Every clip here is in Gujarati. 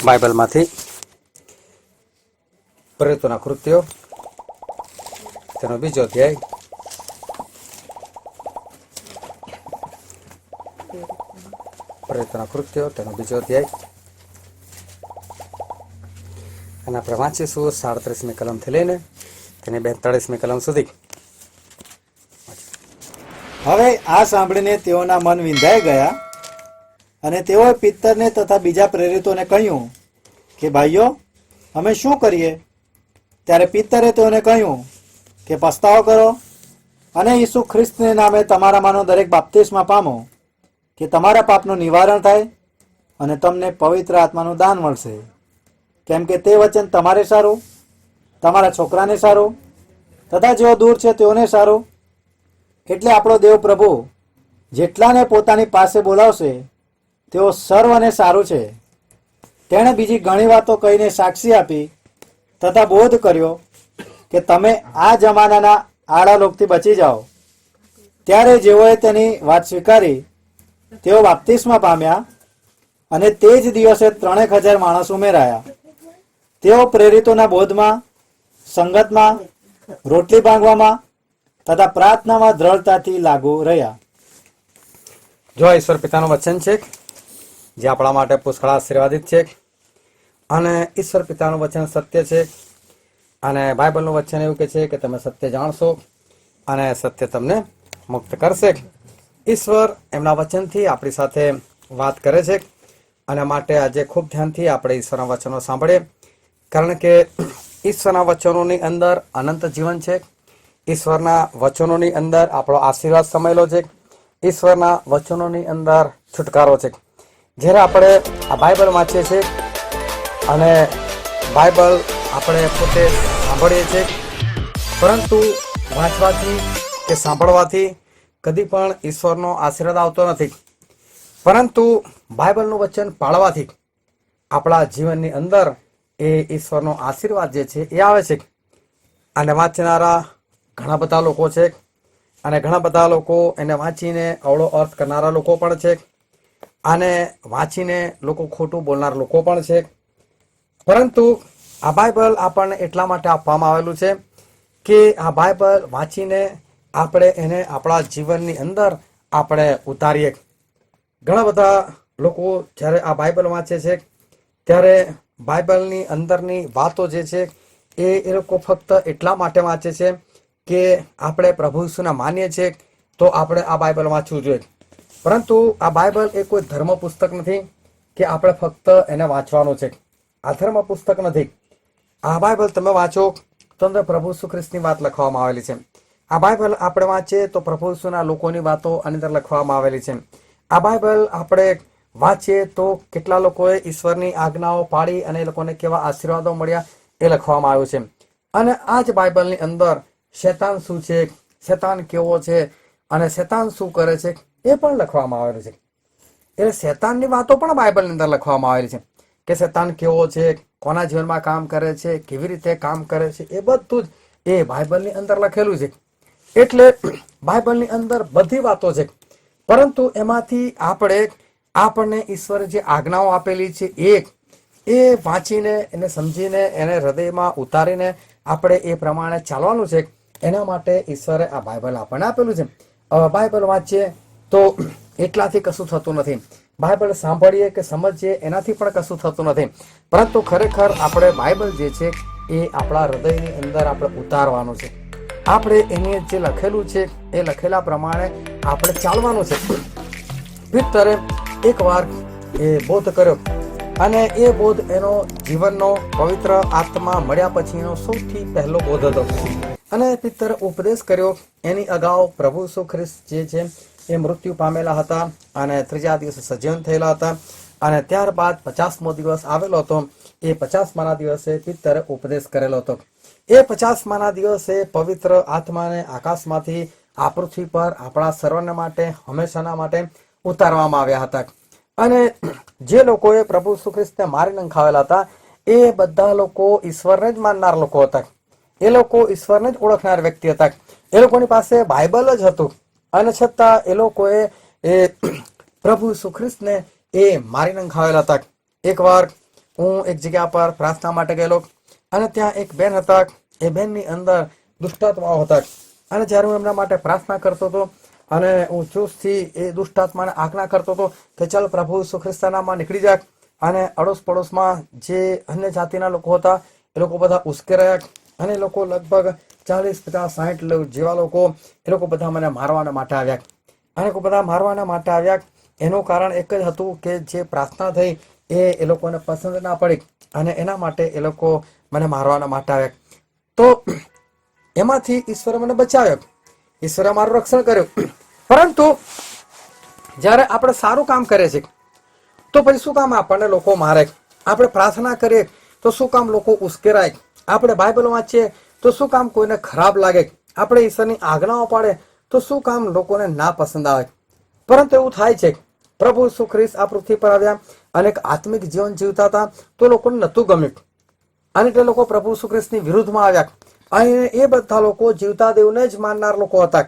બાઇબલમાંથી પ્રેરિતોના કૃત્યો તેનો બીજો અધ્યાય પ્રેરિતોના કૃત્યો તેનો બીજો અધ્યાય અને આપણે વાંચીશું 37મી કલમથી લઈને તેની 42મી કલમ સુધી. હવે આ સાંભળીને તેઓના મન વિંધાઈ ગયા અને તેઓએ પિત્તરને તથા બીજા પ્રેરિતોને કહ્યું કે ભાઈઓ, અમે શું કરીએ? ત્યારે પિત્તરે તેઓને કહ્યું કે પસ્તાવો કરો અને ઈસુ ખ્રિસ્તને નામે તમારામાંનો દરેક બાપ્તિસ્મા પામો કે તમારા પાપનું નિવારણ થાય અને તમને પવિત્ર આત્માનું દાન મળશે. કેમ કે તે વચન તમારે સારું, તમારા છોકરાને સારું તથા જેઓ દૂર છે તેઓને સારું. એટલે આપણો દેવ પ્રભુ જેટલાને પોતાની પાસે બોલાવશે તેઓ સર્વને સારું છે. તેણે બીજી ઘણી વાતો કહીને સાક્ષી આપી તથા બોધ કર્યો કે તમે આ જમાનાના આડા લોકથી બચી જાઓ. ત્યારે જેઓએ તેની વાત સ્વીકારી તેઓ બાપ્તિસ્મા પામ્યા અને તે જ દિવસે 3,000 માણસ ઉમેરાયા. તેઓ પ્રેરિતોના બોધમાં, સંગતમાં, રોટલી ભાંગવામાં તથા પ્રાર્થનામાં દ્રઢતાથી લાગુ રહ્યા. જો ઈશ્વર પિતાનું વચન છે જે આપણા માટે પુષ્કળ આશીર્વાદિત છે અને ઈશ્વર પિતાનું વચન સત્ય છે અને બાઇબલનું વચન એવું કહે છે કે તમે સત્ય જાણશો અને સત્ય તમને મુક્ત કરશે. ઈશ્વર એમના વચનથી આપણી સાથે વાત કરે છે અને માટે આજે ખૂબ ધ્યાનથી આપણે ઈશ્વરના વચનો સાંભળીએ, કારણ કે ઈશ્વરના વચનોની અંદર અનંત જીવન છે. ઈશ્વરના વચનોની અંદર આપણો આશીર્વાદ સમાયેલો છે. ઈશ્વરના વચનોની અંદર છુટકારો છે. જ્યારે આપણે આ બાઇબલ વાંચીએ છીએ અને બાઇબલ આપણે પોતે સાંભળીએ છીએ, પરંતુ વાંચવાથી કે સાંભળવાથી કદી પણ ઈશ્વરનો આશીર્વાદ આવતો નથી, પરંતુ બાઇબલનું વચન પાળવાથી આપણા જીવનની અંદર એ ઈશ્વરનો આશીર્વાદ જે છે એ આવે છે. અને વાંચનારા ઘણા બધા લોકો છે અને ઘણા બધા લોકો એને વાંચીને અવળો અર્થ કરનારા લોકો પણ છે અને વાંચીને લોકો ખોટું બોલનાર લોકો પણ છે. પરંતુ આ બાઇબલ આપણને એટલા માટે આપવામાં આવેલું છે કે આ બાઇબલ વાંચીને આપણે એને આપણા જીવનની અંદર આપણે ઉતારીએ. ઘણા બધા લોકો જ્યારે આ બાઇબલ વાંચે છે ત્યારે બાઇબલની અંદરની વાતો જે છે એ લોકો ફક્ત એટલા માટે વાંચે છે કે આપણે પ્રભુ ઈસુને માનીએ છીએ તો આપણે આ બાઇબલ વાંચવું જોઈએ. પરંતુ આ બાઇબલ એ કોઈ ધર્મ પુસ્તક નથી કે આપણે ફક્ત એને વાંચવાનું છે. આ ધર્મ પુસ્તક નથી. આ બાઇબલ તમે વાંચો તો અંદર પ્રભુ ઈસુ ખ્રિસ્તની વાત લખવામાં આવેલી છે. આ બાઇબલ આપણે વાંચીએ તો પ્રભુ ઈસુના લોકોની વાતો આની અંદર લખવામાં આવેલી છે. આ બાઇબલ આપણે વાંચીએ તો કેટલા લોકોએ ઈશ્વરની આજ્ઞાઓ પાળી અને એ લોકોને કેવા આશીર્વાદો મળ્યા એ લખવામાં આવ્યું છે. અને આ જ બાઇબલની અંદર શેતાન શું છે, શેતાન કેવો છે અને શેતાન શું કરે છે એ પણ લખવામાં આવેલું છે. એટલે શેતાનની વાતો પણ બાઇબલની અંદર લખવામાં આવેલી છે કે શેતાન કેવો છે, કોના જીવનમાં કામ કરે છે, કેવી રીતે કામ કરે છે, એ બધું જ એ બાઇબલની અંદર લખેલું છે. એટલે બાઇબલની અંદર બધી વાતો છે, પરંતુ એમાંથી આપણને ઈશ્વરે જે આજ્ઞાઓ આપેલી છે એ વાંચીને એને સમજીને એને હૃદયમાં ઉતારીને આપણે એ પ્રમાણે ચાલવાનું છે. એના માટે ઈશ્વરે આ બાઇબલ આપણને આપેલું છે. બાઇબલ વાંચીએ તો એટલાથી કશું થતું નથી. બાઇબલ સાંભળીએ કે સમજીએ એનાથી પણ કશું થતું નથી. પરંતુ ખરેખર આપણે બાઇબલ જે છે એ આપણા હૃદયની અંદર આપણે ઉતારવાનું છે. આપણે એને જે લખેલું છે એ લખેલા પ્રમાણે આપણે ચાલવાનું છે. પિત્તરે એકવાર એ બોધ કર્યો અને એ બોધ એનો જીવનનો પવિત્ર આત્મા મળ્યા પછીનો સૌથી પહેલો બોધ હતો. અને પિત્તરે ઉપદેશ કર્યો. એની અગાઉ પ્રભુ ઈસુ ખ્રિસ્ત જે છે એ મૃત્યુ પામેલા હતા અને ત્રીજા દિવસે સજીવન થયેલા હતા અને ત્યારબાદ 50મો દિવસ આવેલો હતો. એ 50માના દિવસે પિત્તરે ઉપદેશ કરેલો હતો. એ 50માના દિવસે પવિત્ર આત્માને આકાશમાંથી આ પૃથ્વી પર આપણા સર્વને માટે હંમેશાના માટે ઉતારવામાં આવ્યા હતા. અને જે લોકોએ પ્રભુ ઈસુ ખ્રિસ્તને મારી નંખાવેલા હતા એ બધા લોકો ઈશ્વરને જ માનનાર લોકો હતા. એ લોકો ઈશ્વરને જ ઓળખનાર વ્યક્તિ હતા. એ લોકોની પાસે બાઇબલ જ હતું અને છતાં એ લોકોએ પ્રભુ ઈસુ ખ્રિસ્તને એ મારી નંખાવેલા હતા. એકવાર હું એક જગ્યા પર પ્રાર્થના માટે ગયેલો અને ત્યાં એક બેન હતા. એ બેનની અંદર દુષ્ટાત્માઓ હતા અને જ્યારે હું એમના માટે પ્રાર્થના કરતો હતો અને હું ચુસ્તથી એ દુષ્ટાત્માને આજ્ઞા કરતો હતો કે ચાલ પ્રભુ ઈસુ ખ્રિસ્તના નામમાં નીકળી જાય. અને અડોસ પડોશમાં જે અન્ય જાતિના લોકો હતા એ લોકો બધા ઉશ્કેરાયા અને એ લોકો લગભગ 40, 50, 60 જેવા લોકો એ લોકો બધા મને મારવાના માટે આવ્યા. અને લોકો બધા મારવાના માટે આવ્યા. એનું કારણ એક જ હતું કે જે પ્રાર્થના થઈ એ લોકોને પસંદ ના પડી અને એના માટે એ લોકો મને મારવાના માટે આવ્યા. તો એમાંથી ઈશ્વરે મને બચાવ્યો, ઈશ્વરે મારું રક્ષણ કર્યું. પરંતુ જ્યારે આપણે સારું કામ કરીએ છીએ તો પછી શું કામ આપણને લોકો મારે? આપણે પ્રાર્થના કરીએ તો શું કામ લોકો ઉશ્કેરાય? આપણે બાઇબલ વાંચીએ તો શું કામ કોઈને ખરાબ લાગે? આપણે ઈશ્વરની આજ્ઞાઓ પાડે તો શું કામ લોકોને ના પસંદ આવે? પરંતુ એવું થાય છે, પ્રભુ ઈસુ ખ્રિસ્ત આ પૃથ્વી પર આવ્યા અને એક આત્મિક જીવન જીવતા હતા તો લોકોને નહોતું ગમ્યું અને તે લોકો પ્રભુ ઈસુ ખ્રિસ્તની વિરુદ્ધમાં આવ્યા. અને એ બધા લોકો જીવતા દેવને જ માનનાર લોકો હતા,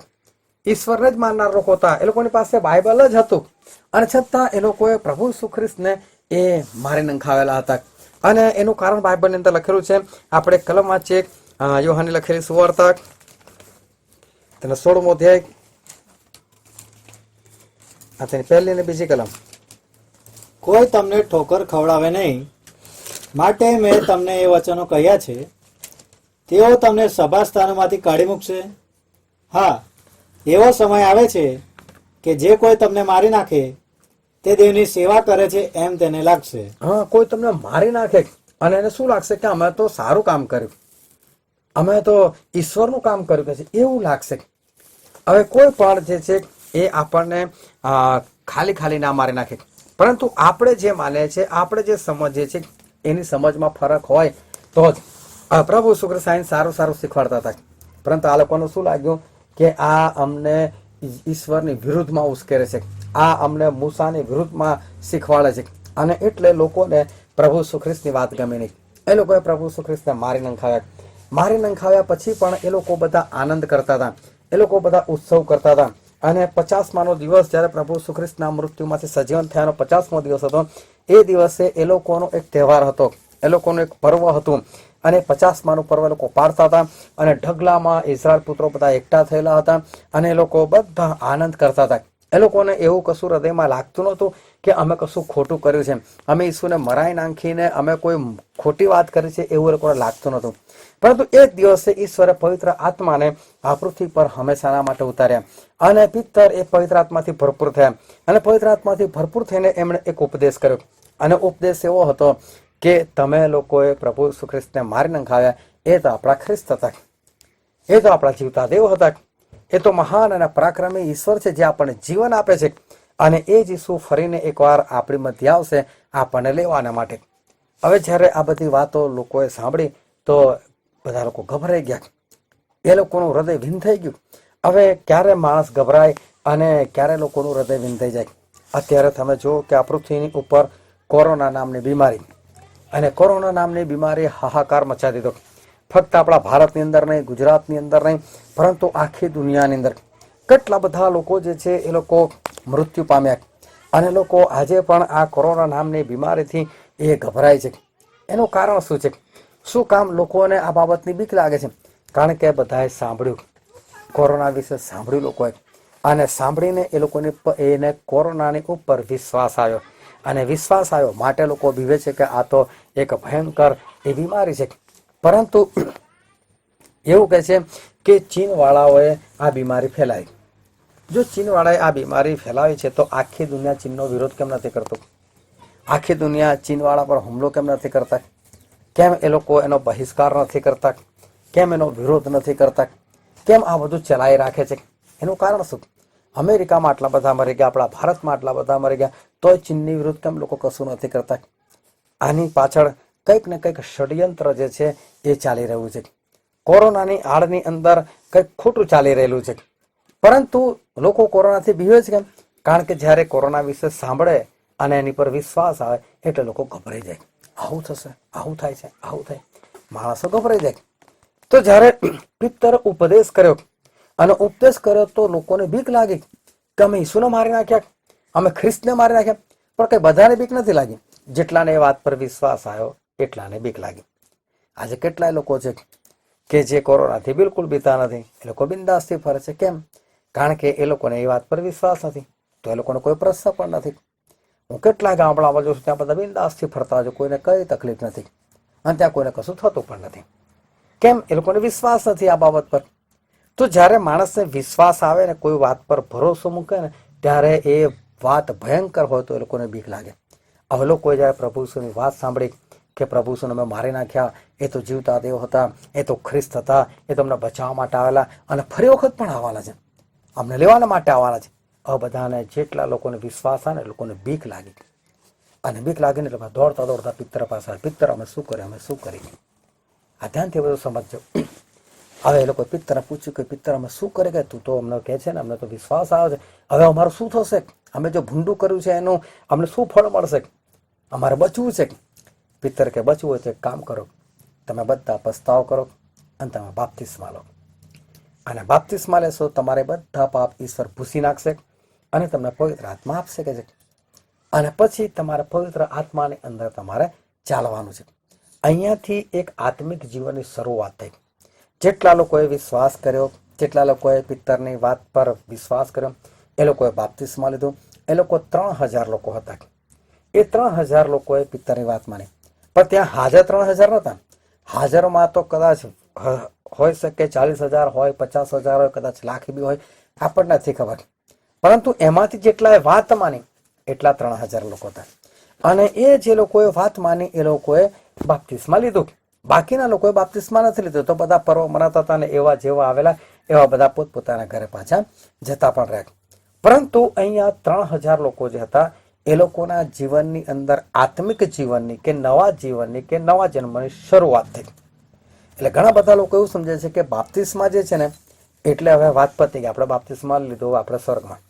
ઈશ્વરને જ માનનાર લોકો હતા. એ લોકોની પાસે બાઇબલ જ હતું અને છતાં એ લોકોએ પ્રભુ ઈસુ ખ્રિસ્તને એ મારી નંખાવેલા હતા. અને એનું કારણ બાઇબલની અંદર લખેલું છે. આપણે કલમ વાંચીએ, યોહાનની લખેલી સુવાર્તા તેનો 16મો અધ્યાય, આ તેની પહેલી અને બીજી કલમ. કોઈ તમને ઠોકર ખવડાવે નહીં, માટે મેં તમને એ વચનો કહ્યા છે. તેઓ તમને સભા સ્થાનોમાંથી કાઢી મૂકશે. હા, એવો સમય આવે છે કે જે કોઈ તમને મારી નાખે તે દેવની સેવા કરે છે એમ તેને લાગશે. હા, કોઈ તમને મારી નાખે અને એને શું લાગશે કે અમે તો સારું કામ કર્યું, અમે તો ઈશ્વરનું કામ કર્યું કે છે એવું લાગશે. હવે કોઈ પણ જે છે એ આપણને ખાલી ખાલી ના મારી નાખે, પરંતુ આપણે જે માનીએ છીએ, આપણે જે સમજીએ છીએ એની સમજમાં ફરક હોય તો જ. પ્રભુ ઈસુ ખ્રિસ્ત સારું સારું શીખવાડતા હતા, પરંતુ આ લોકોને શું લાગ્યું કે આ અમને ઈશ્વરની વિરુદ્ધમાં ઉશ્કેરે છે, આ અમને મૂસાની વિરુદ્ધમાં શીખવાડે છે. અને એટલે લોકોને પ્રભુ ઈસુ ખ્રિસ્તની વાત ગમી નહીં. એ લોકોએ પ્રભુ ઈસુ ખ્રિસ્તને મારી નંખાવ્યા પછી પણ એ લોકો બધા આનંદ કરતા હતા, એ લોકો બધા ઉત્સવ કરતા હતા. અને 50માનો દિવસ જ્યારે પ્રભુ ઈસુ ખ્રિસ્તના મૃત્યુમાંથી સજીવન થયાનો 50મો દિવસ હતો, એ દિવસે એ લોકોનો એક તહેવાર હતો, એ લોકોનું એક પર્વ હતું. અને 50માનું પર્વ લોકો પાડતા હતા અને ઢગલામાં ઇઝરાયલ પુત્રો બધા એકઠા થયેલા હતા અને એ લોકો બધા આનંદ કરતા હતા. એ લોકોને એવું કશું હૃદયમાં લાગતું નહોતું કે અમે કશું ખોટું કર્યું છે, અમે ઈસુને મરાઈ નાખીને અમે કોઈ ખોટી વાત કરી છે એવું એ લોકોને લાગતું નહોતું. પરંતુ એક દિવસે ઈશ્વરે પવિત્ર આત્માને આ પૃથ્વી પર હંમેશાના માટે ઉતાર્યા અને પિત્તર એ પવિત્ર આત્માથી ભરપૂર થયા. અને પવિત્ર આત્માથી ભરપૂર થઈને એમણે એક ઉપદેશ કર્યો અને ઉપદેશ એવો હતો કે તમે લોકોએ પ્રભુ ઈસુ ખ્રિસ્તને મારી નંખાવ્યા, એ તો આપણા ખ્રિસ્ત હતા, એ તો આપણા જીવતા દેવ હતા, એ તો મહાન અને પરાક્રમી ઈશ્વર છે જે આપણને જીવન આપે છે. અને એ જ ઈસુ ફરીને એકવાર આપણી મધ્ય આવશે આપણને લેવાના માટે. હવે જ્યારે આ બધી વાતો લોકોએ સાંભળી તો બધા લોકો ગભરાઈ ગયા, એ લોકોનું હૃદય ભીન થઈ ગયું. હવે ક્યારે માણસ ગભરાય અને ક્યારે લોકોનું હૃદય ભીન થઈ જાય? અત્યારે તમે જુઓ કે આ પૃથ્વીની ઉપર કોરોના નામની બીમારી, અને કોરોના નામની બીમારી હાહાકાર મચાવી દીધો. ફક્ત આપણા ભારતની અંદર નહીં, ગુજરાતની અંદર નહીં, પરંતુ આખી દુનિયાની અંદર કેટલા બધા લોકો જે છે એ લોકો મૃત્યુ પામ્યા. અને લોકો આજે પણ આ કોરોના નામની બીમારીથી એ ગભરાય છે. એનું કારણ શું છે? શું કામ લોકોને આ બાબતની બીક લાગે છે? કારણ કે બધાએ સાંભળ્યું, કોરોના વિશે સાંભળ્યું લોકોએ, અને સાંભળીને એ લોકોને એને કોરોનાની ઉપર વિશ્વાસ આવ્યો. અને વિશ્વાસ આવ્યો માટે લોકો બીવે છે કે આ તો એક ભયંકર એ બીમારી છે. પરંતુ એવું કહે છે કે ચીનવાળાઓએ આ બીમારી ફેલાવી. જો ચીનવાળાએ આ બીમારી ફેલાવી છે તો આખી દુનિયા ચીનનો વિરોધ કેમ નથી કરતો? આખી દુનિયા ચીનવાળા પર હુમલો કેમ નથી કરતા? કેમ એ લોકો એનો બહિષ્કાર નથી કરતા? કેમ એનો વિરોધ નથી કરતા? કેમ આ બધું ચલાવી રાખે છે? એનું કારણ શું? અમેરિકામાં આટલા બધા મરી ગયા, આપણા ભારતમાં આટલા બધા મરી ગયા, તોય ચીનની વિરુદ્ધ કેમ લોકો કશું નથી કરતા? આની પાછળ કંઈક ને કંઈક ષડયંત્ર જે છે એ ચાલી રહ્યું છે. કોરોનાની આડની અંદર કંઈક ખોટું ચાલી રહેલું છે. પરંતુ લોકો કોરોનાથી બીવે છે કેમ? કારણ કે જ્યારે કોરોના વિશે સાંભળે અને એની પર વિશ્વાસ આવે એટલે લોકો ગભરાઈ જાય. આવું થશે, આવું થાય છે, આવું થાય, માણસો ગભરાઈ જાય. તો જ્યારે પિત્તરે ઉપદેશ કર્યો અને ઉપદેશ કર્યો તો લોકોને બીક લાગી કે અમે ઈસુને મારી નાખ્યા, અમે ખ્રિસ્તને મારી નાખ્યા. પણ કઈ બધાને બીક નથી લાગી. જેટલાને એ વાત પર વિશ્વાસ આવ્યો એટલાને બીક લાગી. આજે કેટલાય લોકો છે કે જે કોરોનાથી બિલકુલ બીતા નથી, એ લોકો બિંદાસથી ફરે છે. કેમ? કારણ કે એ લોકોને એ વાત પર વિશ્વાસ નથી, તો એ લોકોને કોઈ પ્રશ્ન પણ નથી. હું કેટલા ગામડામાં જોઉં છું, ત્યાં બધા બિંદાસથી ફરતા હોય છે, કોઈને કઈ તકલીફ નથી અને ત્યાં કોઈને કશું થતું પણ નથી. કેમ? એ લોકોને વિશ્વાસ નથી આ બાબત પર. તો જ્યારે માણસને વિશ્વાસ આવે ને કોઈ વાત પર ભરોસો મૂકે ને ત્યારે એ વાત ભયંકર હોય તો એ લોકોને બીક લાગે. હવે લોકોએ જ્યારે પ્રભુ ઈસુની વાત સાંભળી કે પ્રભુ ઈસુને અમે મારી નાખ્યા, એ તો જીવતા દેવ હતા, એ તો ખ્રિસ્ત હતા, એ તો અમને બચાવવા માટે આવેલા અને ફરી વખત પણ આવવાના છે, અમને લેવાના માટે આવવાના છે. હવે બધાને જેટલા લોકોને વિશ્વાસ આવે ને એ લોકોને બીક લાગી. અને બીક લાગીને એટલે દોડતા દોડતા પિત્તર પાસે આવે. પિત્તર, અમે શું કરીએ, અમે શું કરીએ? આ ધ્યાનથી બધું સમજજો. હવે એ લોકો પિત્તરને પૂછ્યું કે પિત્તર, અમે શું કરે? કે તું તો અમને કહે છે ને, અમને તો વિશ્વાસ આવે છે, હવે અમારું શું થશે? અમે જો ભૂંડું કર્યું છે એનું અમને શું ફળ મળશે? અમારે બચવું છે. પિત્તર કે બચવું હોય તો એક કામ કરો, તમે બધા પસ્તાવ કરો અને તમે બાપ્તિસ્મા લો. અને બાપ્તિસ્મા લેશો, તમારે બધા પાપ ઈશ્વર ભૂસી નાખશે અને તમને પવિત્ર આત્મા આપશે કે છે. અને પછી તમારે પવિત્ર આત્માની અંદર તમારે ચાલવાનું છે. અહીંયાથી એક આત્મિક જીવનની શરૂઆત થઈ. જેટલા લોકોએ વિશ્વાસ કર્યો, જેટલા લોકોએ પિત્તરની વાત પર વિશ્વાસ કર્યો, એ લોકોએ બાપ્તિસ્મા લીધું. એ લોકો 3000 લોકો હતા. એ 3000 લોકોએ પિત્તરની વાત માની. પણ ત્યાં હાજર 3000 નહોતા. હાજરમાં તો કદાચ હોઈ શકે 40,000 હોય, 50,000 હોય, કદાચ લાખ બી હોય, આપણને નથી ખબર. પરંતુ એમાંથી જેટલાએ વાત માની એટલા 3000 લોકો હતા. અને એ જે લોકોએ વાત માની એ લોકોએ બાપ્તિસ્મા લીધું. બાકીના લોકોએ બાપ્તિસ્મા નથી લીધો. તો બધા પર્વ મનાતા હતા અને એવા જેવા આવેલા એવા બધા પોતપોતાના ઘરે પાછા જતા પણ રહ્યા. પરંતુ અહીંયા 3000 લોકો જે હતા એ લોકોના જીવનની અંદર આત્મિક જીવનની કે નવા જીવનની કે નવા જન્મની શરૂઆત થઈ. એટલે ઘણા બધા લોકો એવું સમજે છે કે બાપ્તિસ્મા જે છે ને એટલે હવે વાત પતી ગઈ, આપણે બાપ્તિસ્મા લીધો, આપણે સ્વર્ગમાં.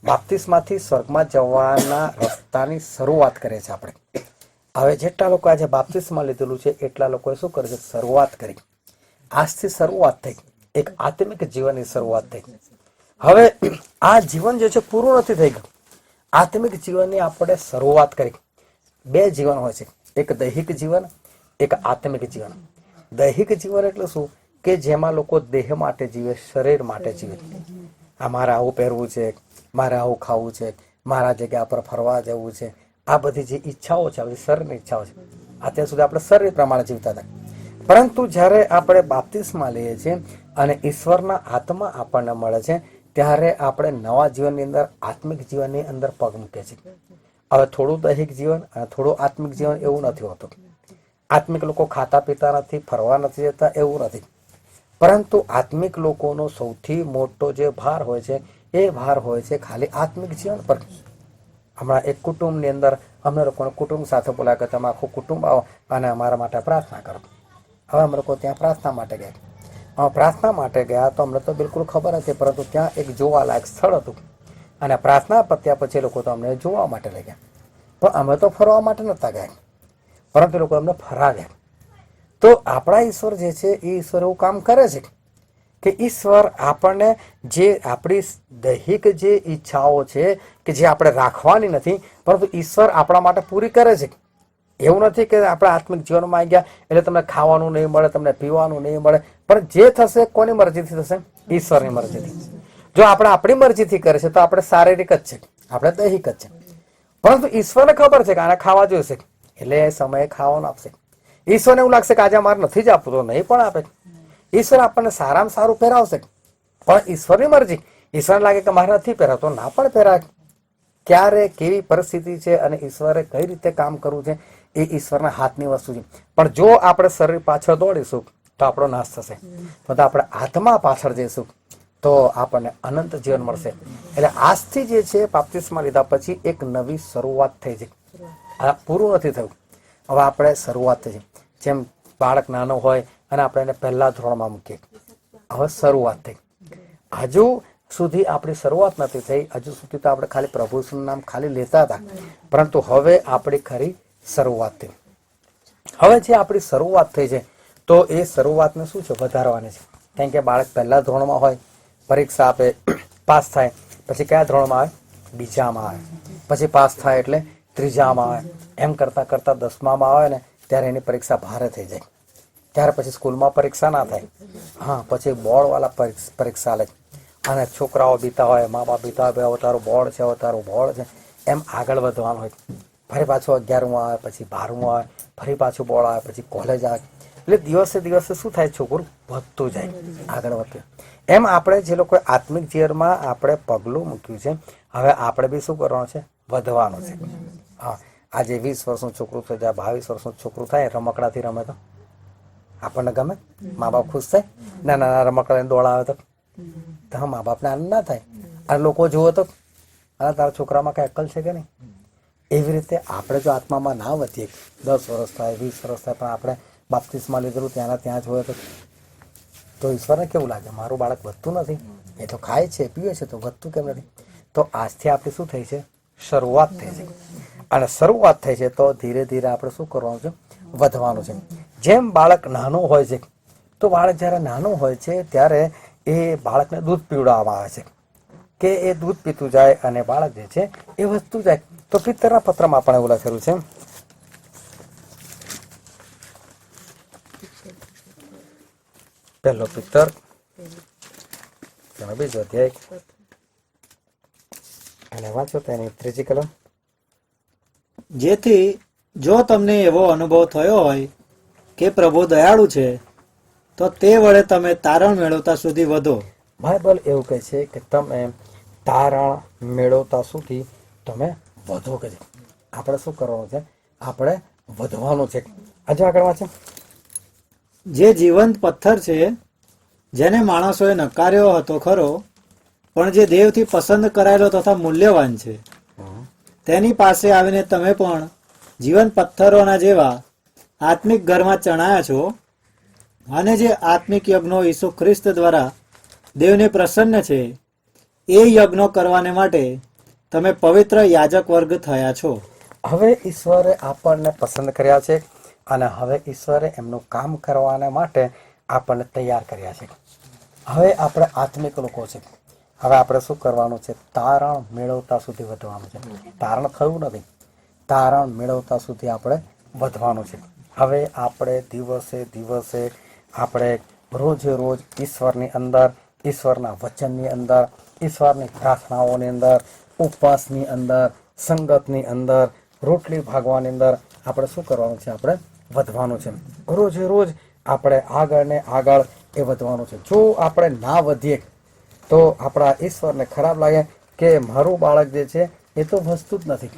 બાપ્તિસ્માથી સ્વર્ગમાં જવાના રસ્તાની શરૂઆત કરે છે આપણે. હવે જેટલા લોકો આજે બાપ્તિસ્મા લીધેલું છે એટલા લોકોએ શું કરે છે? શરૂઆત કરી. આજથી શરૂઆત થઈ, એક આત્મિક જીવનની શરૂઆત થઈ. હવે આ જીવન જે છે પૂરું નથી થઈ ગયું. આત્મિક જીવનની આપણે શરૂઆત કરી. 2 જીવન હોય છે, એક દૈહિક જીવન, એક આત્મિક જીવન. દૈહિક જીવન એટલે શું? કે જેમાં લોકો દેહ માટે જીવે, શરીર માટે જીવે. આ મારે આવું પહેરવું છે, મારે આવું ખાવું છે, મારા જગ્યા પર ફરવા જવું છે, આ બધી જે ઈચ્છાઓ છે, આ બધી શરીરની ઈચ્છાઓ છે. અત્યાર સુધી આપણે શરીર પ્રમાણે જીવતા હતા. પરંતુ જ્યારે આપણે બાપ્તિસ્મા લઈએ છીએ અને ઈશ્વરના આત્મા આપણને મળે છે ત્યારે આપણે નવા જીવનની અંદર આત્મિક જીવનની અંદર પગ મૂકે છે. હવે થોડું દૈહિક જીવન અને થોડું આત્મિક જીવન એવું નથી હોતું. આત્મિક લોકો ખાતા પીતા નથી, ફરવા નથી જતા, એવું નથી. પરંતુ આત્મિક લોકોનો સૌથી મોટો જે ભાર હોય છે એ ભાર હોય છે ખાલી આત્મિક જીવન પર. હમણાં એક કુટુંબની અંદર અમને લોકોને કુટુંબ સાથે બોલાય કે તમે આખું કુટુંબ આવો અને અમારા માટે પ્રાર્થના કરો. હવે અમે લોકો ત્યાં પ્રાર્થના માટે ગયા. પ્રાર્થના માટે ગયા તો અમને તો બિલકુલ ખબર નથી, પરંતુ ત્યાં એક જોવાલાયક સ્થળ હતું અને પ્રાર્થના પત્યા પછી લોકો તો અમને જોવા માટે લઈ ગયા. પણ અમે તો ફરવા માટે નહોતા ગયા, પરંતુ એ લોકો અમને ફરાવ્યા. તો આપણા ઈશ્વર જે છે એ ઈશ્વર એવું કામ કરે છે કે ઈશ્વર આપણને જે આપણી દૈહિક જે ઈચ્છાઓ છે કે જે આપણે રાખવાની નથી, પરંતુ ઈશ્વર આપણા માટે પૂરી કરે છે. એવું નથી કે આપણે આત્મિક જીવનમાં આવી ગયા એટલે તમને ખાવાનું નહીં મળે, તમને પીવાનું નહીં મળે, પણ જે થશે કોની મરજીથી થશે? ઈશ્વરની મરજીથી. જો આપણે આપણી મરજીથી કરે છે તો આપણે શારીરિક જ છે, આપણે દૈહિક જ છે. પરંતુ ઈશ્વરને ખબર છે કે આને ખાવા જોઈશે એટલે એ સમયે ખાવાનું આપશે. ઈશ્વરને એવું લાગશે કે આજે અમારે નથી જ આપવું, તો નહીં પણ આપે. ઈશ્વર આપણને સારામાં સારું પહેરાવશે, પણ ઈશ્વરની મરજી. ઈશ્વરને લાગે કે મારે નથી પહેરાવતો, ના પણ પહેરાવે. ક્યારે કેવી પરિસ્થિતિ છે અને ઈશ્વરે કઈ રીતે કામ કરવું છે એ ઈશ્વરના હાથની વસ્તુ છે. પણ જો આપણે શરીર પાછળ દોડીશું તો આપણો નાશ થશે, તો આપણે આત્મા પાછળ જઈશું તો આપણને અનંત જીવન મળશે. એટલે આજથી જે છે બાપ્તિસ્મા લીધા પછી એક નવી શરૂઆત થઈ છે. આ પૂરું નથી થયું, હવે આપણે શરૂઆત થઈ છે. જેમ બાળક નાનો હોય અને આપણે એને પહેલા ધોરણમાં મૂકીએ, હવે શરૂઆત થઈ. હજુ સુધી આપણી શરૂઆત નથી થઈ. હજુ સુધી તો આપણે ખાલી પ્રભુનું નામ ખાલી લેતા હતા, પરંતુ હવે આપણી ખરી શરૂઆત થઈ. હવે જે આપણી શરૂઆત થઈ છે તો એ શરૂઆતને શું છે? વધારવાની છે. કારણ કે બાળક પહેલા ધોરણમાં હોય, પરીક્ષા આપે, પાસ થાય, પછી કયા ધોરણમાં આવે? બીજામાં આવે. પછી પાસ થાય એટલે ત્રીજામાં આવે, એમ કરતાં કરતાં 10મામાં આવે ને ત્યારે એની પરીક્ષા ભારે થઈ જાય. ત્યાર પછી સ્કૂલમાં પરીક્ષા ના થાય. હા, પછી બોર્ડવાળા પરીક્ષા લે અને છોકરાઓ બીતા હોય, મા બાપ બીતા હોય, હવે તારું બોર્ડ છે, હવે તારું બોર્ડ છે, એમ આગળ વધવાનું હોય. ફરી પાછું 11મું આવે, પછી 12મું આવે, ફરી પાછું બોર્ડ આવે, પછી કોલેજ આવે. એટલે દિવસે દિવસે શું થાય, છોકરું વધતું જાય, આગળ વધતું. એમ આપણે જે લોકો આત્મિક જીવનમાં આપણે પગલું મૂક્યું છે, હવે આપણે બી શું કરવાનું છે, વધવાનું છે. હા, આજે 20 વર્ષનું છોકરું થઈ જાય, 22 વર્ષનું છોકરું થાય, રમકડાથી રમે તો આપણને ગમે, મા બાપ ખુશ થાય. નાના રમકડાને દોડાવે તો હા, મા બાપને આનંદ ના થાય. અને લોકો જુઓ તો તારા છોકરામાં કઈ અક્કલ છે કે નહીં. એવી રીતે આપણે જો આત્મામાં ના વધીએ, 10 વર્ષ થાય, 20 વર્ષ થાય, પણ આપણે બાપ્તિસ્મા લીધેલું ત્યાંના ત્યાં જ હોય તો ઈશ્વરને કેવું લાગે, મારું બાળક વધતું નથી, એ તો ખાય છે, પીવે છે, તો વધતું કેમ નથી. તો આજથી આપણી શું થઈ છે, શરૂઆત થઈ છે. અને શરૂઆત થઈ છે તો ધીરે ધીરે આપણે શું કરવાનું છે, વધવાનું છે. જેમ બાળક નાનું હોય છે, તો બાળક જ્યારે નાનું હોય છે ત્યારે એ બાળકને દૂધ પીવડાવવામાં આવે છે, કે એ દૂધ પીતું જાય અને બાળક જે છે એ વધતું જાય. તો પિત્તરના પત્રમાં પણ એવું લખેલું છે, પહેલો પિત્તર 2 અધ્યાય અને વાંચો તેની 3જી કલમ. જેથી જો તમને એવો અનુભવ થયો હોય કે પ્રભુ દયાળુ છે, તો તે વડે તમે તારણ મેળવતા સુધી વધો. બાઇબલ એવું કહે છે કે તમે તારણ મેળવતા સુધી તમે વધો. કે છે આપણે શું કરવાનું છે, આપણે વધવાનું છે. આજે આગળ વાંચે, જે જીવંત પથ્થર છે, જેને માણસોએ નકાર્યો હતો ખરો, પણ જે દેવથી પસંદ કરાયેલો તથા મૂલ્યવાન છે, તેની પાસે આવીને તમે પણ જીવંત પથ્થરોના જેવા આત્મિક ઘરમાં ચણાયા છો. અને જે આત્મિક યજ્ઞો ઈસુ ખ્રિસ્ત દ્વારા દેવને પ્રસન્ન છે, એ યજ્ઞો કરવાને માટે તમે પવિત્ર યાજક વર્ગ થયા છો. હવે ઈશ્વરે આપણને પસંદ કર્યા છે અને હવે ઈશ્વરે એમનું કામ કરવાને માટે આપણને તૈયાર કર્યા છે. હવે આપણે આત્મિક લોકો છે. હવે આપણે શું કરવાનું છે, તારણ મેળવતા સુધી વધવાનું છે. તારણ થયું નથી, તારણ મેળવતા સુધી આપણે વધવાનું છે. હવે આપણે દિવસે દિવસે આપણે રોજે રોજ ઈશ્વરની અંદર, ઈશ્વરના વચનની અંદર, ઈશ્વરની પ્રાર્થનાઓની અંદર, ઉપવાસની અંદર, સંગતની અંદર, રોટલી ભાગવાની અંદર આપણે શું કરવાનું છે, આપણે વધવાનું છે. રોજે રોજ આપણે આગળ ને આગળ એ વધવાનું છે. જો આપણે ના વધીએ તો આપણા ઈશ્વરને ખરાબ લાગે કે મારું બાળક જે છે એ તો વધતું જ નથી.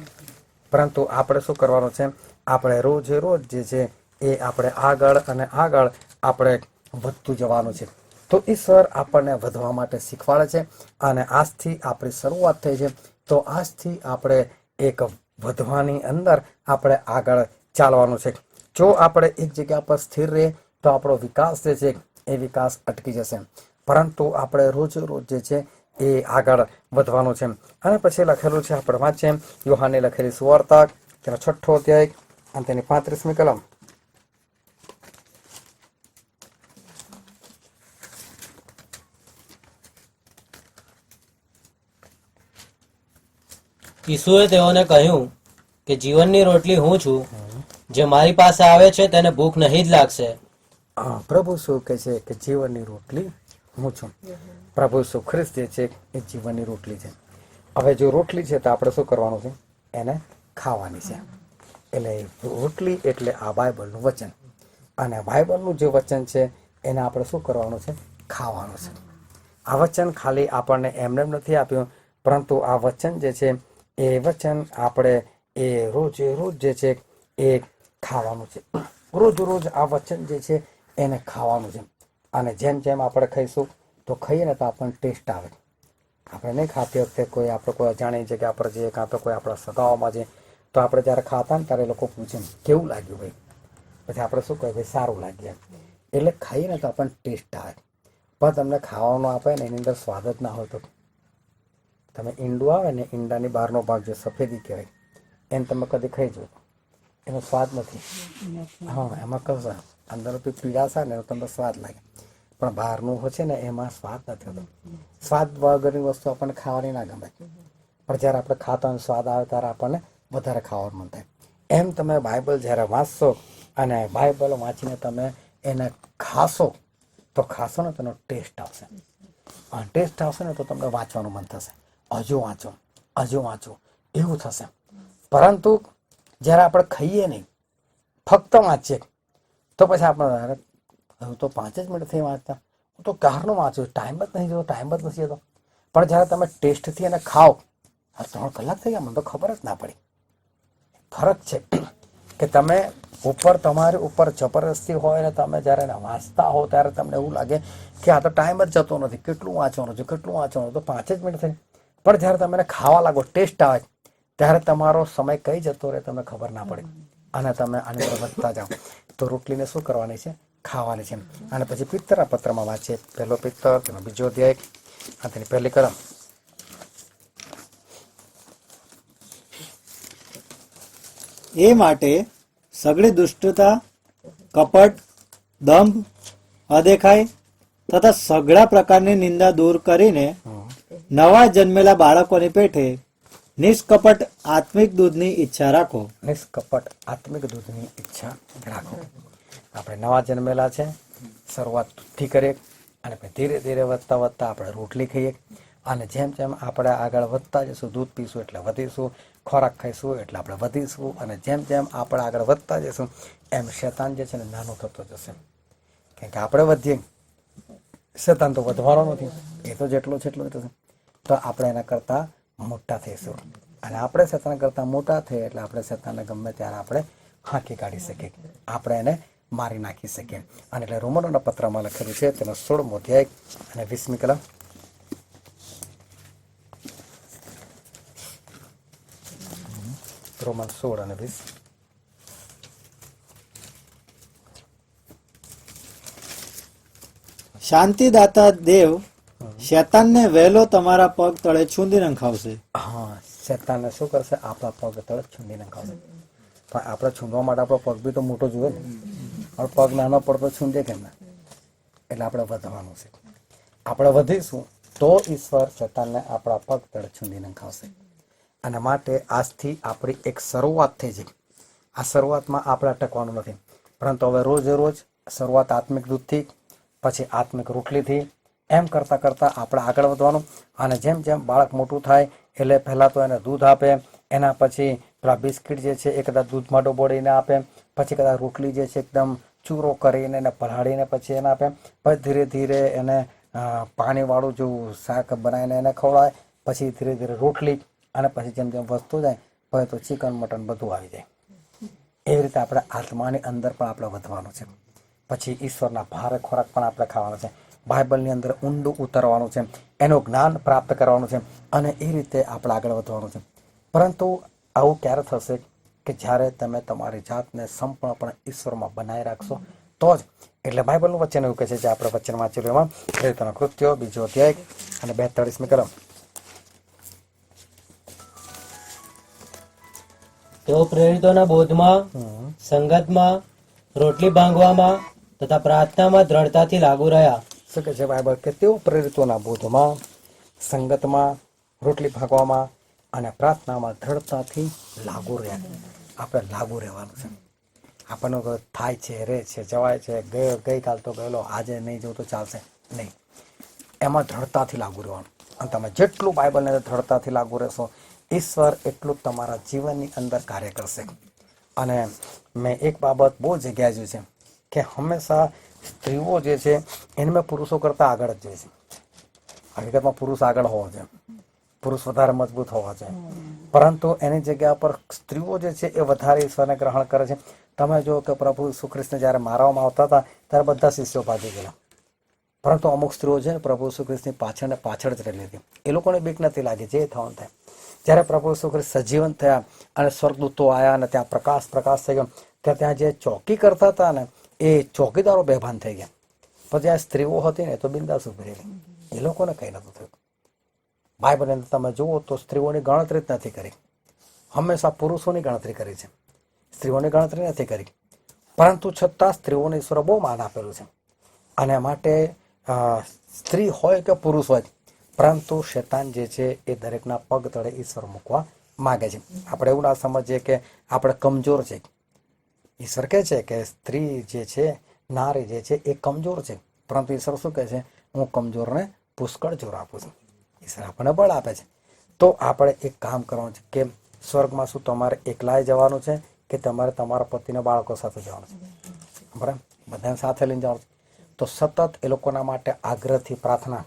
પરંતુ આપણે શું કરવાનું છે, આપણે રોજે રોજ જે છે એ આપણે આગળ અને આગળ આપણે વધતું જવાનું છે. તો ઈશ્વર આપણને વધવા માટે શીખવાડે છે અને આજથી આપણી શરૂઆત થઈ છે. તો આજથી આપણે એક વધવાની અંદર આપણે આગળ ચાલવાનું છે. જો આપણે એક જગ્યા પર સ્થિર રહીએ તો આપણો વિકાસ જે છે એ વિકાસ અટકી જશે. પરંતુ આપણે રોજ રોજ જે છે એ આગળ વધવાનું છે. અને પછી લખેલું છે, આપણે વાંચીએ યોહાનની લખેલી સુવાર્તા તેનો 6ઠ્ઠો અધ્યાય અને તેની 35મી કલમ. ઈસુએ તેઓને કહ્યું કે જીવનની રોટલી હું છું, જે મારી પાસે આવે છે તેને ભૂખ નહીં જ લાગશે. હા, પ્રભુ શું કહે છે કે જીવનની રોટલી હું છું. પ્રભુ ઈસુ ખ્રિસ્ત જે છે એ જીવનની રોટલી છે. હવે જો રોટલી છે તો આપણે શું કરવાનું છે, એને ખાવાની છે. એટલે રોટલી એટલે આ બાઇબલનું વચન, અને બાઇબલનું જે વચન છે એને આપણે શું કરવાનું છે, ખાવાનું છે. આ વચન ખાલી આપણને એમને નથી આપ્યું, પરંતુ આ વચન જે છે એ વચન આપણે એ રોજે રોજ જે છે એ ખાવાનું છે. રોજ રોજ આ વચન જે છે એને ખાવાનું છે. અને જેમ જેમ આપણે ખાઈશું તો ખાઈએ ને તો આપણને ટેસ્ટ આવે. આપણે નહીં ખાતી વખતે આપણે કોઈ અજાણી જગ્યા પર જઈએ, કાં તો કોઈ આપણા સગાઓમાં જઈએ, તો આપણે જ્યારે ખાતા ને ત્યારે લોકો પૂછે કેવું લાગ્યું ભાઈ, પછી આપણે શું કહીએ, ભાઈ સારું લાગ્યું. એટલે ખાઈએ ને તો આપણને ટેસ્ટ આવે. પણ તમને ખાવાનું આપે ને એની અંદર સ્વાદ જ ના હોય તો તમે ઈંડું આવે ને, ઈંડાની બહારનો ભાગ જે સફેદી કહેવાય, એને તમે કદી ખાઈ જુઓ, એનો સ્વાદ નથી. હા, એમાં કશા અંદર પીળાશ આવે ને એનો તમને સ્વાદ લાગે, પણ બહારનું હોય છે ને એમાં સ્વાદ નથી હોતો. સ્વાદ વગરની વસ્તુ આપણને ખાવાની ના ગમે, પણ જ્યારે આપણે ખાતા હોય સ્વાદ આવે ત્યારે આપણને વધારે ખાવાનું મન થાય. એમ તમે બાઇબલ જ્યારે વાંચશો અને બાઇબલ વાંચીને તમે એને ખાશો તો ખાશો ને તેનો ટેસ્ટ આવશે. અને ટેસ્ટ આવશે ને તો તમને વાંચવાનું મન થશે, હજુ વાંચો હજુ વાંચો એવું થશે. પરંતુ જ્યારે આપણે ખાઈએ નહીં, ફક્ત વાંચીએ તો પછી આપણે હું તો 5 જ મિનિટ થઈ વાંચતા, હું તો ક્યારનું વાંચ્યું, ટાઈમ જ નહીં જતો, ટાઈમ જ નથી જતો. પણ જ્યારે તમે ટેસ્ટથી એને ખાઓ, 3 કલાક થઈ ગયા મને તો ખબર જ ના પડી. ફરક છે કે તમે ઉપર તમારી ઉપર જબરદસ્તી હોય ને તમે જ્યારે એને વાંચતા હો ત્યારે તમને એવું લાગે કે આ તો ટાઈમ જ જતો નથી, કેટલું વાંચવાનું છે કેટલું વાંચવાનું, તો 5 જ મિનિટ થઈ. પણ જ્યારે તમે એને ખાવા લાગો, ટેસ્ટ આવે, ત્યારે તમારો સમય કઈ જતો રહે તમને ખબર ના પડે અને તમે આની પર વધતા જાઓ. તો રોટલીને શું કરવાની છે? ખાવાની છે. અને પછી પિત્તરના પત્રમાં વાંચીએ, પહેલો પિત્તર, તેનો બીજો અધ્યાય અને તેની પહેલી કલમ. એ માટે સગળી દુષ્ટતા, કપટ, દંભ, અદેખાઈ તથા સઘળા પ્રકારની નિંદા દૂર કરીને નવા જન્મેલા બાળકોની પેઠે નિષ્કપટ આત્મિક દૂધની ઈચ્છા રાખો. નિષ્કપટ આત્મિક દૂધની ઈચ્છા રાખો. આપણે નવા જન્મેલા છે, શરૂઆત દૂધથી કરીએ અને પછી ધીરે ધીરે વધતા વધતા આપણે રોટલી ખાઈએ અને જેમ જેમ આપણે આગળ વધતા જઈશું, દૂધ પીશું એટલે વધીશું, ખોરાક ખાઈશું એટલે આપણે વધીશું અને જેમ જેમ આપણે આગળ વધતા જઈશું એમ શેતાન જે છે ને નાનો થતો જશે. કારણ કે આપણે વધીએ, શેતાન તો વધવાનો નથી, એ તો જેટલો છે એટલો થશે. તો આપણે એના કરતાં મોટા થઈશું અને આપણે શેતાન કરતાં મોટા થઈએ એટલે આપણે શેતાનને ગમે ત્યારે આપણે હાંકી કાઢી શકીએ, આપણે એને મારી નાખી શકીએ. અને એટલે રોમનોના પત્રમાં લખેલું છે તેનો 16મો અધ્યાય અને 20મી કલમ. રોમન 16 અને 20. શાંતિદાતા દેવ શેતાનને વહેલો તમારા પગ તળે છૂંદી નંખાવશે. હા, શેતાનને શું કરશે? આપણા પગ તળે છૂંદી નખાવશે. પણ આપણે છૂંદવા માટે આપણો પગ બી તો મોટો જોઈએ ને, પણ પગ નાનો પડતો છૂંદે કેમ ના? એટલે આપણે વધવાનું છે. આપણે વધીશું તો ઈશ્વર શેતાનને આપણા પગ તળે છૂંદી નખાવશે. અને માટે આજથી આપણી એક શરૂઆત થઈ છે. આ શરૂઆતમાં આપણે અટકવાનું નથી, પરંતુ હવે રોજે રોજ શરૂઆત આત્મિક દૂધથી, પછી આત્મિક રોટલીથી, એમ કરતાં કરતાં આપણે આગળ વધવાનું. અને જેમ જેમ બાળક મોટું થાય એટલે પહેલાં તો એને દૂધ આપે, એના પછી પેલા બિસ્કિટ જે છે એ કદાચ દૂધમાં ડોબોળીને આપે, પછી કદાચ રોટલી જે છે એકદમ ચૂરો કરીને એને પલાળીને પછી એને આપે, પછી ધીરે ધીરે એને પાણીવાળું જેવું શાક બનાવીને એને ખવડાવે, પછી ધીરે ધીરે રોટલી અને પછી જેમ જેમ વસ્તુ જાય પછી તો ચિકન મટન બધું આવી જાય. એવી રીતે આપણે આત્માની અંદર પણ આપણે વધવાનું છે. પછી ઈશ્વરના ભારે ખોરાક પણ આપણે ખાવાનો છે, બાઇબલની અંદર ઊંડું ઉતરવાનું છે, એનું જ્ઞાન પ્રાપ્ત કરવાનું છે અને એ રીતે આપણે આગળ વધવાનું છે. પરંતુ આવું ક્યારે થશે કે જ્યારે તમે તમારી જાતને સંપૂર્ણપણે ઈશ્વરમાં બનાવી રાખશો તો જ. એટલે બાઇબલનું વચન એવું કહે છે, જે આપણે વચન વાંચેલું એમાં પ્રેરિતોના કૃત્યો 2 અધ્યાય અને 42મી કલમ. તેઓ પ્રેરિતોના બોધમાં, સંગતમાં, રોટલી ભાંગવામાં તથા પ્રાર્થનામાં દ્રઢતાથી લાગુ રહ્યા. શું કહે છે બાઇબલ? કે તેઓ પ્રેરિતોના બોધમાં, સંગતમાં, રોટલી ભાગવામાં અને પ્રાર્થનામાં દ્રઢતાથી લાગુ રહ્યા. આપણે લાગુ રહેવાનું છે. આપણને થાય છે, રહે છે, જવાય છે, ગઈકાલ તો ગયેલો, આજે નહીં જવું તો ચાલશે નહીં. એમાં દ્રઢતાથી લાગુ રહેવાનું. અને તમે જેટલું બાઇબલને દ્રઢતાથી લાગુ રહેશો, ઈશ્વર એટલું તમારા જીવનની અંદર કાર્ય કરશે. અને મેં એક બાબત બહુ જગ્યાએ જોઈ છે કે હંમેશા સ્ત્રીઓ જે છે એને મેં પુરુષો કરતાં આગળ જ જોઈએ છે. હકીકતમાં પુરુષ આગળ હોવો જોઈએ, પુરુષ વધારે મજબૂત હોવા જોઈએ, પરંતુ એની જગ્યા પર સ્ત્રીઓ જે છે એ વધારે ઈશ્વરને ગ્રહણ કરે છે. તમે જો કે પ્રભુ ઈસુ ખ્રિસ્તને જ્યારે મારવામાં આવતા હતા ત્યારે બધા શિષ્યો ભાગી ગયેલા, પરંતુ અમુક સ્ત્રીઓ છે ને પ્રભુ ઈસુ ખ્રિસ્તની પાછળ ને પાછળ જ રહેલી હતી. એ લોકોને બીક નથી લાગી, જે થવાનું થાય. જ્યારે પ્રભુ ઈસુ ખ્રિસ્ત સજીવન થયા અને સ્વર્ગદૂતો આવ્યા અને ત્યાં પ્રકાશ થઈ ગયો, ત્યાં જે ચોકી કરતા હતા ને એ ચોકીદારો બેભાન થઈ ગયા. પછી આ સ્ત્રીઓ હતી ને તો બિંદાસ ઉભી રહેલી, એ લોકોને કંઈ નહોતું થયું. બાઇબલની અંદર તમે જુઓ તો સ્ત્રીઓની ગણતરી જ નથી કરી, હંમેશા પુરુષોની ગણતરી કરી છે, સ્ત્રીઓની ગણતરી નથી કરી. પરંતુ છતાં સ્ત્રીઓને ઈશ્વરે બહુ માન આપેલું છે. અને માટે સ્ત્રી હોય કે પુરુષ હોય, પરંતુ શેતાન જે છે એ દરેકના પગ તળે ઈશ્વર મૂકવા માગે છે. આપણે એવું ના સમજીએ કે આપણે કમજોર છે. ઈશ્વર કહે છે કે સ્ત્રી જે છે, નારી જે છે એ કમજોર છે, પરંતુ ઈશ્વર શું કહે છે? હું કમજોરને પુષ્કળ જોર આપું છું. ઈશ્વર આપણને બળ આપે છે. તો આપણે એક કામ કરવાનું છે કે સ્વર્ગમાં શું તમારે એકલાય જવાનું છે કે તમારે તમારા પતિના બાળકો સાથે જવાનું છે? બરાબર, બધાને સાથે લઈને જવાનું છે. તો સતત એ લોકોના માટે આગ્રહથી પ્રાર્થના,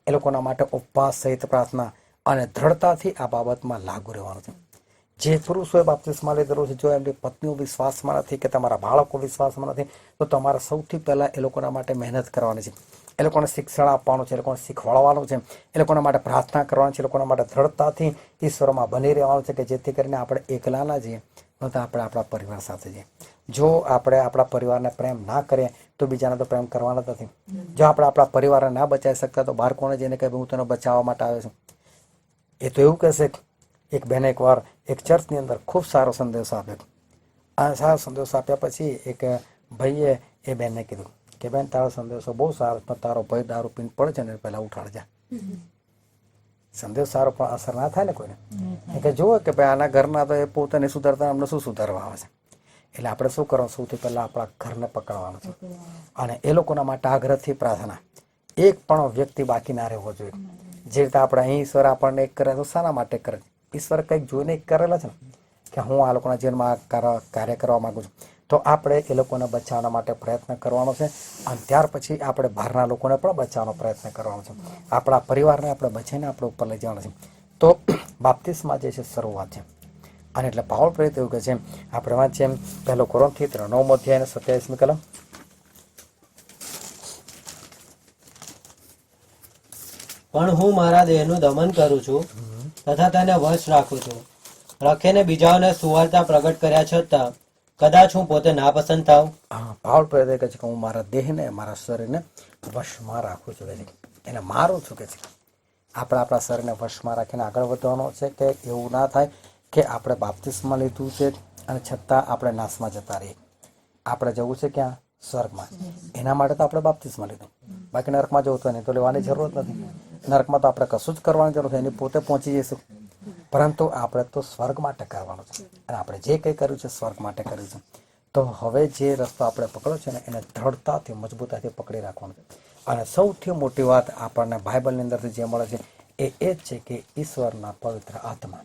એ લોકોના માટે ઉપવાસ સહિત પ્રાર્થના અને દ્રઢતાથી આ બાબતમાં લાગુ રહેવાનું છે. જે પુરુષોએ બાપ્તિસ્મા લીધેલો છે, જો એમની પત્નીઓ વિશ્વાસમાં નથી કે તમારા બાળકો વિશ્વાસમાં નથી, તો તમારે સૌથી પહેલાં એ લોકોના માટે મહેનત કરવાની છે. એ લોકોને શિક્ષણ આપવાનું છે, એ લોકોને શીખવાડવાનું છે, એ લોકોના માટે પ્રાર્થના કરવાની છે, એ લોકોના માટે દ્રઢતાથી ઈશ્વરમાં બની રહેવાનું છે કે જેથી કરીને આપણે એકલા ના જઈએ, તો આપણે આપણા પરિવાર સાથે જઈએ. જો આપણે આપણા પરિવારને પ્રેમ ના કરીએ તો બીજાને તો પ્રેમ કરવાના જ નથી. જો આપણે આપણા પરિવારને ના બચાવી શકતા તો બહાર કોને જઈને કહે હું તને બચાવવા માટે આવ્યો છું? એ તો એવું કહેશે. એક બેને એકવાર એક ચર્ચની અંદર ખૂબ સારો સંદેશો આપ્યો. આ સારો સંદેશો આપ્યા પછી એક ભાઈએ એ બેનને કીધું કે બેન, તારો સંદેશો બહુ સારો, પણ તારો ભાઈ દારૂ પીને પડે છે ને પહેલાં ઉઠાડજા. સંદેશ સારો પણ અસર ના થાય ને કોઈને. કે જુઓ કે ભાઈ આના ઘરના તો એ પોતે નહીં સુધારતા, અમને શું સુધારવા આવે છે? એટલે આપણે શું કરવાનું? સૌથી પહેલાં આપણા ઘરને પકડવાનું છે અને એ લોકોના માટે આગ્રહથી પ્રાર્થના. એક પણ વ્યક્તિ બાકી ના રહેવો જોઈએ. જે રીતે આપણે અહીં ઈશ્વર આપણને એક કરે તો શાના માટે કરે? ઈશ્વર કંઈક જોઈને એક કરેલા છે ને કે હું આ લોકોના જીવનમાં કાર્ય કરવા માગું છું, તો આપણે એ લોકોને બચાવવા માટે પ્રયત્ન કરવાનો છે. અને ત્યાર પછી આપણે બહારના લોકોને પણ બચાવવાનો પ્રયત્ન કરવાનો છે. આપણા પરિવારને આપણે બચાવીને આપણે ઉપર લઈ જવાનો છે. તો બાપ્તિસ્મા જે છે શરૂઆત છે. અને એટલે પાવલ પ્રેરિત એવું કહે છે, આપણે વાંચીએ 1 કોરિન્થી 9 અધ્યાય 27મી કલમ. પણ હું મારા દેહનું દમન કરું છું તથા તેને વશ રાખું છું. રખેને બીજાઓને સુવાર્તા પ્રગટ કર્યા છતાં કદાચ હું પોતે નાપસંદ થાઉં. પાવલ પ્રેરિત કહે છે કે હું મારા દેહને, મારા શરીરને વશમાં રાખું છું, કે છે એને મારું છું, કે છે આપણે આપણા શરીરને વશમાં રાખીને આગળ વધવાનો છે. કે એવું ના થાય કે આપણે બાપ્તિસ્મા લીધું છે અને છતાં આપણે નાશમાં જતા રહીએ. આપણે જવું છે ક્યાં? સ્વર્ગમાં. એના માટે તો આપણે બાપ્તિસ્મા લીધું. બાકી નરકમાં જવું તો નહીં તો લેવાની જરૂર નથી. નરકમાં તો આપણે કશું જ કરવાની જરૂર છે, એની પોતે પહોંચી જઈશું. પરંતુ આપણે તો સ્વર્ગ માટે કરવાનું છે અને આપણે જે કંઈ કર્યું છે સ્વર્ગ માટે કર્યું છે. તો હવે જે રસ્તો આપણે પકડ્યો છે ને એને દ્રઢતાથી, મજબૂતાથી પકડી રાખવાનું છે. અને સૌથી મોટી વાત આપણને બાઇબલની અંદરથી જે મળે છે એ જ છે કે ઈશ્વરના પવિત્ર આત્મા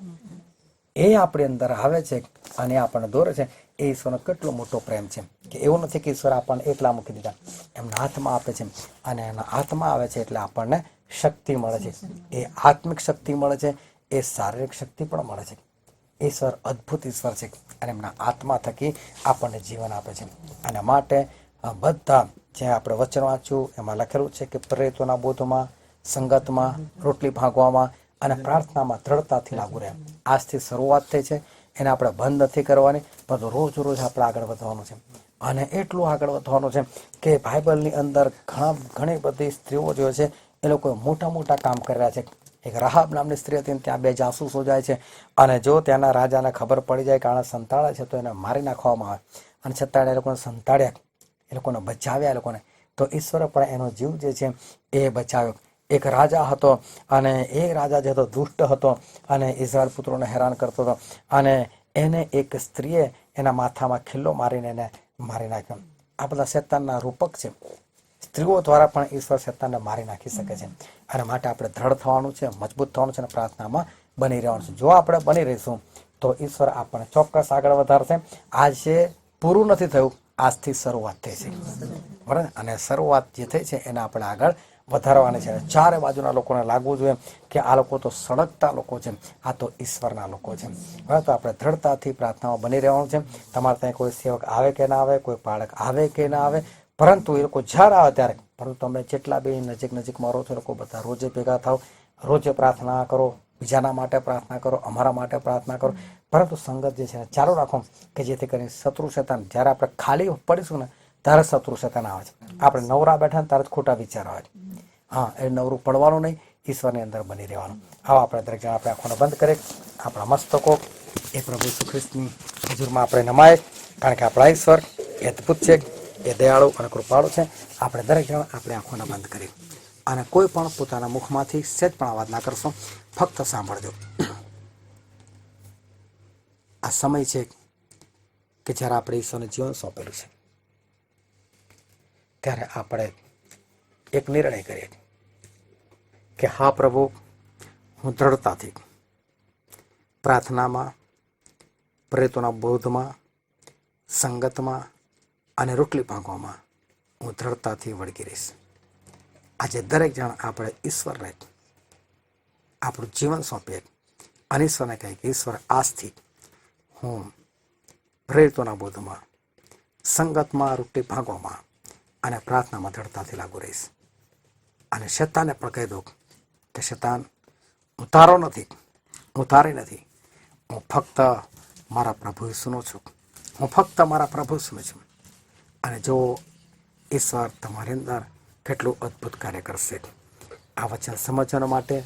એ આપણી અંદર આવે છે અને આપણને દોરે છે. એ ઈશ્વરનો કેટલો મોટો પ્રેમ છે કે એવું નથી કે ઈશ્વર આપણને એકલા મૂકી દીધા, એમના હાથમાં આપે છે અને એના હાથમાં આવે છે એટલે આપણને શક્તિ મળે છે. એ આત્મિક શક્તિ મળે છે, એ શારીરિક શક્તિ પણ મળે છે. ઈશ્વર અદ્ભુત ઈશ્વર છે અને એમના આત્મા થકી આપણને જીવન આપે છે. અને માટે બધા જે આપણે વચન વાંચ્યું એમાં લખેલું છે કે પ્રેરિતોના બોધમાં, સંગતમાં, રોટલી ભાંગવામાં અને પ્રાર્થનામાં દ્રઢતાથી લાગુ રહે. આજથી શરૂઆત થઈ છે, એને આપણે બંધ નથી કરવાની, પરંતુ રોજ રોજ આપણે આગળ વધવાનું છે. અને એટલું આગળ વધવાનું છે કે બાઇબલની અંદર ઘણી બધી સ્ત્રીઓ જે છે એ લોકોએ મોટા મોટા કામ કર્યા છે. એક રાહાબ નામની સ્ત્રી હતી, ત્યાં 2 જાસૂસો જાય છે અને જો ત્યાંના રાજાને ખબર પડી જાય કે આને સંતાડે છે તો એને મારી નાખવામાં આવે. અને છતાં એ લોકોને સંતાડ્યા, એ લોકોને બચાવ્યા. એ લોકોને તો ઈશ્વરે પણ એનો જીવ જે છે એ બચાવ્યો. એક રાજા હતો અને એ રાજા જે હતો દુષ્ટ હતો અને ઇઝરાયલ પુત્રોને હેરાન કરતો હતો અને એને એક સ્ત્રીએ એના માથામાં ખિલ્લો મારીને એને મારી નાખ્યો. આ બધા શેતાનના રૂપક છે. સ્ત્રીઓ દ્વારા પણ ઈશ્વર શેતાનને મારી નાખી શકે છે. અને માટે આપણે દ્રઢ થવાનું છે, મજબૂત થવાનું છે અને પ્રાર્થનામાં બની રહેવાનું છે. જો આપણે બની રહીશું તો ઈશ્વર આપણને ચોક્કસ આગળ વધારશે. આજે પૂરું નથી થયું, આજથી શરૂઆત થઈ છે, બરાબર. અને શરૂઆત જે થઈ છે એને આપણે આગળ વધારવાની છે. ચારે બાજુના લોકોને લાગવું જોઈએ કે આ લોકો તો સળગતા લોકો છે, આ તો ઈશ્વરના લોકો છે, બરાબર. તો આપણે દ્રઢતાથી પ્રાર્થનામાં બની રહેવાનું છે. તમારે ત્યાં કોઈ સેવક આવે કે ના આવે, કોઈ પાળક આવે કે ના આવે, પરંતુ એ લોકો જ્યારે આવે ત્યારે, પરંતુ તમે જેટલા બી નજીકમાં રહો છો લોકો બધા રોજે ભેગા થાવ, રોજે પ્રાર્થના કરો, બીજાના માટે પ્રાર્થના કરો, અમારા માટે પ્રાર્થના કરો. પરંતુ સંગત જે છે ને ચાલુ રાખો કે જેથી કરીને શત્રુ શેતાન જ્યારે આપણે ખાલી પડીશું ને ત્યારે શત્રુ શેતાન આવે છે. આપણે નવરા બેઠા ને ત્યારે જ ખોટા વિચાર આવે છે. હા, એ નવરું પડવાનું નહીં, ઈશ્વરની અંદર બની રહેવાનું. આવો આપણે દરેક જણ આપણે આંખોને બંધ કરીએ, આપણા મસ્તકો એ પ્રભુ ઈસુ ખ્રિસ્તની હજુરમાં આપણે નમાય. કારણ કે આપણા ઈશ્વર એ અદ્ભુત છે, એ દયાળુ અને કૃપાળુ છે. આપણે દરેક જણ આપણે આંખોને બંધ કરીએ અને કોઈ પણ પોતાના મુખમાંથી સહેજ પણ અવાજ ના કરશો, ફક્ત સાંભળજો. આ સમય છે કે જ્યારે આપણે ઈશ્વરને જીવન સોંપેલું છે, ત્યારે આપણે એક નિર્ણય કરીએ કે હા પ્રભુ, હું દ્રઢતાથી પ્રાર્થનામાં, પ્રેરિતોના બોધમાં, સંગતમાં અને રોટલી ભાંગવામાં હું દ્રઢતાથી વળગી રહીશ. આજે દરેક જણ આપણે ઈશ્વરને આપણું જીવન સોંપીએ અને ઈશ્વરને કહીએ કે ઈશ્વર, આજથી હું પ્રેરિતોના બોધમાં, સંગતમાં, રોટલી ભાંગવામાં અને પ્રાર્થનામાં દ્રઢતાથી લાગુ રહીશ. અને શેતાનને પણ કહી દઉં કે શેતાન, હું તારો નથી, હું તારી નથી, હું ફક્ત મારા પ્રભુ ઈસુનો છું, હું ફક્ત મારા પ્રભુ ઈસુનો છું. અને જો ઈશ્વર તમારી અંદર કેટલું અદ્ભુત કાર્ય કરશે. આ વચન સમજવા માટે,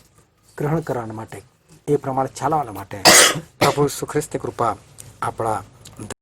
ગ્રહણ કરવા માટે, એ પ્રમાણે ચાલવા માટે પ્રભુ ઈસુ ખ્રિસ્તની કૃપા આપણા